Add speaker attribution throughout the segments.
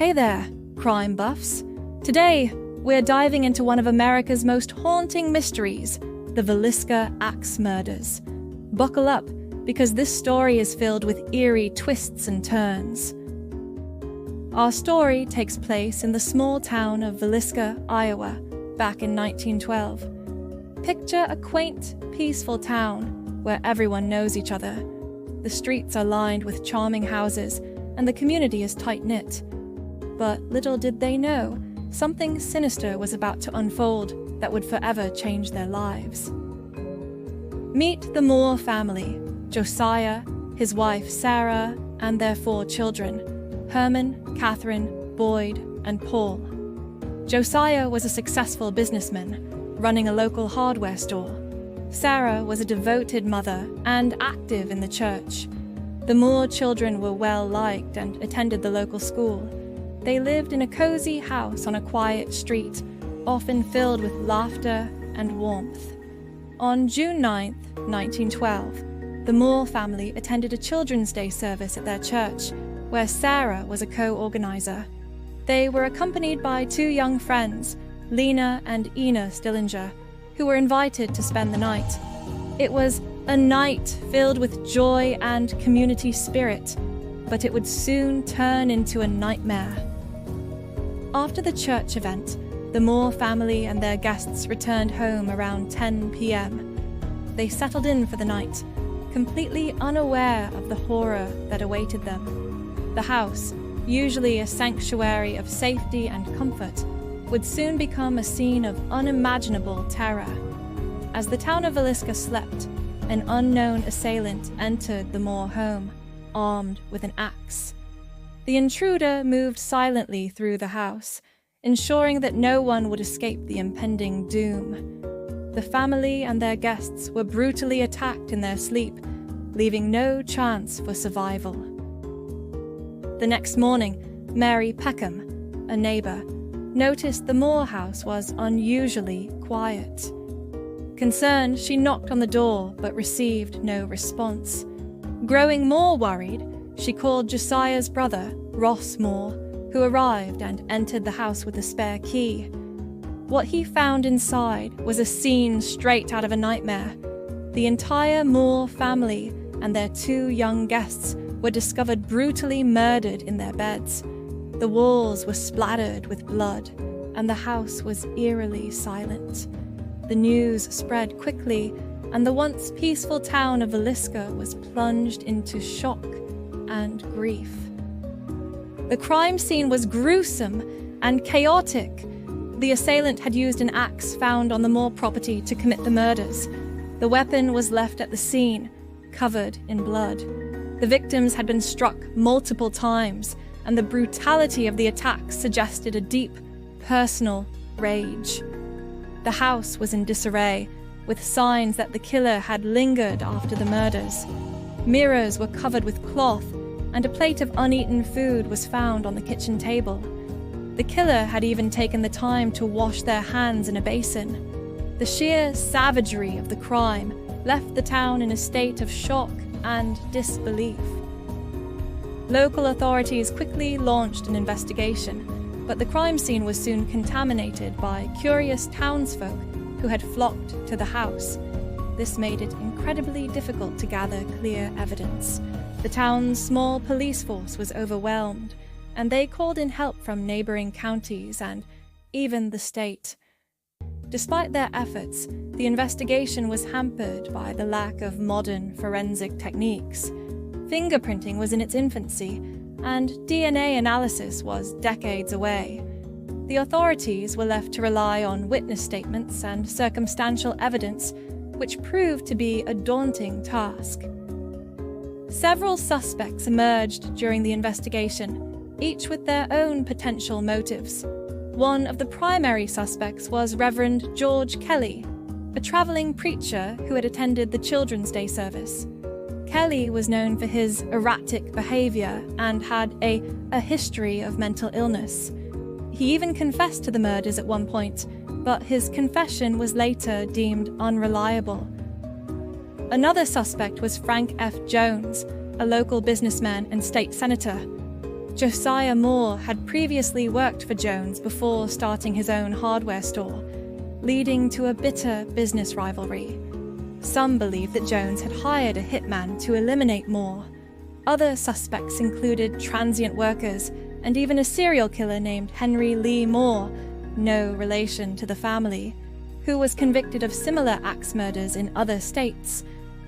Speaker 1: Hey there, crime buffs. Today, we're diving into one of America's most haunting mysteries, the Villisca Axe Murders. Buckle up, because this story is filled with eerie twists and turns. Our story takes place in the small town of Villisca, Iowa, back in 1912. Picture a quaint, peaceful town where everyone knows each other. The streets are lined with charming houses, and the community is tight-knit. But little did they know, something sinister was about to unfold that would forever change their lives. Meet the Moore family, Josiah, his wife Sarah, and their 4 children, Herman, Catherine, Boyd, and Paul. Josiah was a successful businessman, running a local hardware store. Sarah was a devoted mother and active in the church. The Moore children were well-liked and attended the local school. They lived in a cozy house on a quiet street, often filled with laughter and warmth. On June 9, 1912, the Moore family attended a Children's Day service at their church, where Sarah was a co-organizer. They were accompanied by 2 young friends, Lena and Ina Stillinger, who were invited to spend the night. It was a night filled with joy and community spirit, but it would soon turn into a nightmare. After the church event, the Moore family and their guests returned home around 10 p.m. They settled in for the night, completely unaware of the horror that awaited them. The house, usually a sanctuary of safety and comfort, would soon become a scene of unimaginable terror. As the town of Villisca slept, an unknown assailant entered the Moore home, armed with an axe. The intruder moved silently through the house, ensuring that no one would escape the impending doom. The family and their guests were brutally attacked in their sleep, leaving no chance for survival. The next morning, Mary Peckham, a neighbor, noticed the Moore house was unusually quiet. Concerned, she knocked on the door but received no response. Growing more worried, she called Josiah's brother, Ross Moore, who arrived and entered the house with a spare key. What he found inside was a scene straight out of a nightmare. The entire Moore family and their 2 young guests were discovered brutally murdered in their beds. The walls were splattered with blood, and the house was eerily silent. The news spread quickly, and the once peaceful town of Villisca was plunged into shock and grief. The crime scene was gruesome and chaotic. The assailant had used an axe found on the Moore property to commit the murders. The weapon was left at the scene, covered in blood. The victims had been struck multiple times, and the brutality of the attacks suggested a deep, personal rage. The house was in disarray, with signs that the killer had lingered after the murders. Mirrors were covered with cloth, and a plate of uneaten food was found on the kitchen table. The killer had even taken the time to wash their hands in a basin. The sheer savagery of the crime left the town in a state of shock and disbelief. Local authorities quickly launched an investigation, but the crime scene was soon contaminated by curious townsfolk who had flocked to the house. This made it incredibly difficult to gather clear evidence. The town's small police force was overwhelmed, and they called in help from neighboring counties and even the state. Despite their efforts, the investigation was hampered by the lack of modern forensic techniques. Fingerprinting was in its infancy, and DNA analysis was decades away. The authorities were left to rely on witness statements and circumstantial evidence, which proved to be a daunting task. Several suspects emerged during the investigation, each with their own potential motives. One of the primary suspects was Reverend George Kelly, a traveling preacher who had attended the Children's Day service. Kelly was known for his erratic behavior and had a history of mental illness. He even confessed to the murders at one point, but his confession was later deemed unreliable. Another suspect was Frank F. Jones, a local businessman and state senator. Josiah Moore had previously worked for Jones before starting his own hardware store, leading to a bitter business rivalry. Some believe that Jones had hired a hitman to eliminate Moore. Other suspects included transient workers and even a serial killer named Henry Lee Moore, no relation to the family, who was convicted of similar axe murders in other states.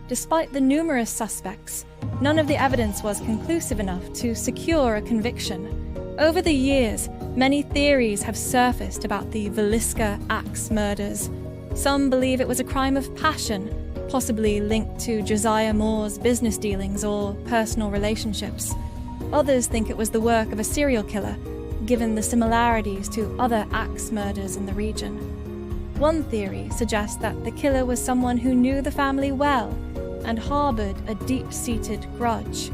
Speaker 1: Despite the numerous suspects, none of the evidence was conclusive enough to secure a conviction. Over the years, many theories have surfaced about the Villisca Axe Murders. Some believe it was a crime of passion, possibly linked to Josiah Moore's business dealings or personal relationships. Others think it was the work of a serial killer, given the similarities to other axe murders in the region. One theory suggests that the killer was someone who knew the family well and harbored a deep-seated grudge.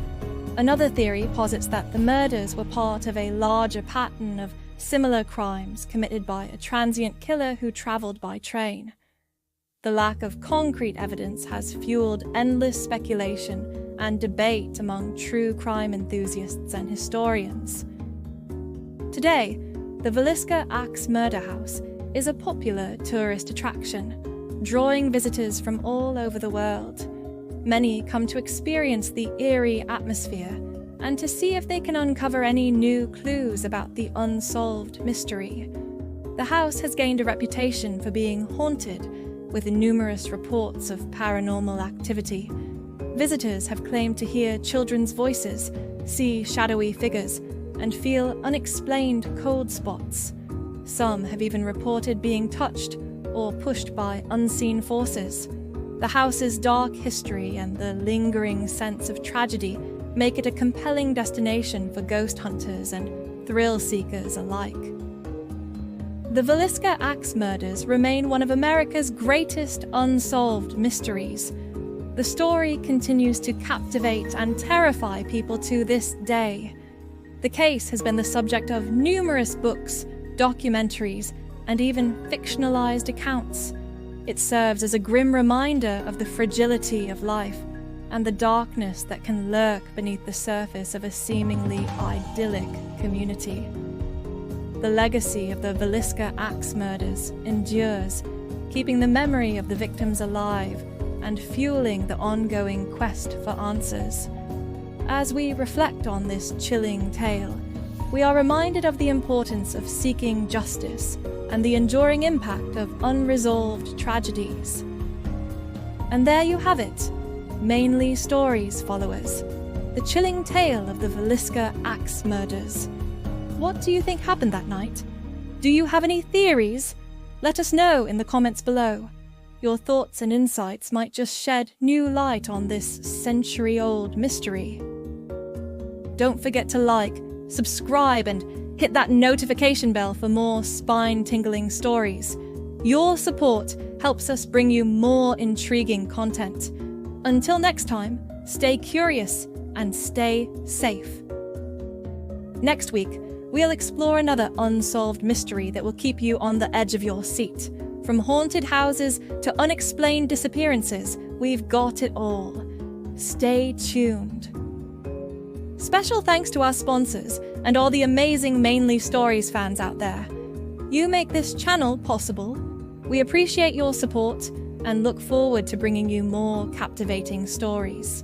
Speaker 1: Another theory posits that the murders were part of a larger pattern of similar crimes committed by a transient killer who traveled by train. The lack of concrete evidence has fueled endless speculation and debate among true crime enthusiasts and historians. Today, the Villisca Axe Murder House is a popular tourist attraction, drawing visitors from all over the world. Many come to experience the eerie atmosphere and to see if they can uncover any new clues about the unsolved mystery. The house has gained a reputation for being haunted, with numerous reports of paranormal activity. Visitors have claimed to hear children's voices, see shadowy figures, and feel unexplained cold spots. Some have even reported being touched or pushed by unseen forces. The house's dark history and the lingering sense of tragedy make it a compelling destination for ghost hunters and thrill seekers alike. The Villisca Axe Murders remain one of America's greatest unsolved mysteries. The story continues to captivate and terrify people to this day. The case has been the subject of numerous books, documentaries, and even fictionalized accounts. It serves as a grim reminder of the fragility of life and the darkness that can lurk beneath the surface of a seemingly idyllic community. The legacy of the Villisca Axe Murders endures, keeping the memory of the victims alive and fueling the ongoing quest for answers. As we reflect on this chilling tale, we are reminded of the importance of seeking justice and the enduring impact of unresolved tragedies. And there you have it, Mainly Stories followers, the chilling tale of the Villisca Axe Murders. What do you think happened that night? Do you have any theories? Let us know in the comments below. Your thoughts and insights might just shed new light on this century-old mystery. Don't forget to like, subscribe, and hit that notification bell for more spine-tingling stories. Your support helps us bring you more intriguing content. Until next time, stay curious and stay safe. Next week, we'll explore another unsolved mystery that will keep you on the edge of your seat. From haunted houses to unexplained disappearances, we've got it all. Stay tuned. Special thanks to our sponsors and all the amazing Mainly Stories fans out there. You make this channel possible. We appreciate your support and look forward to bringing you more captivating stories.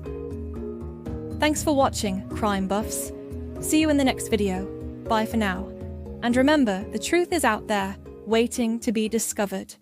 Speaker 1: Thanks for watching, crime buffs. See you in the next video. Bye for now. And remember, the truth is out there, waiting to be discovered.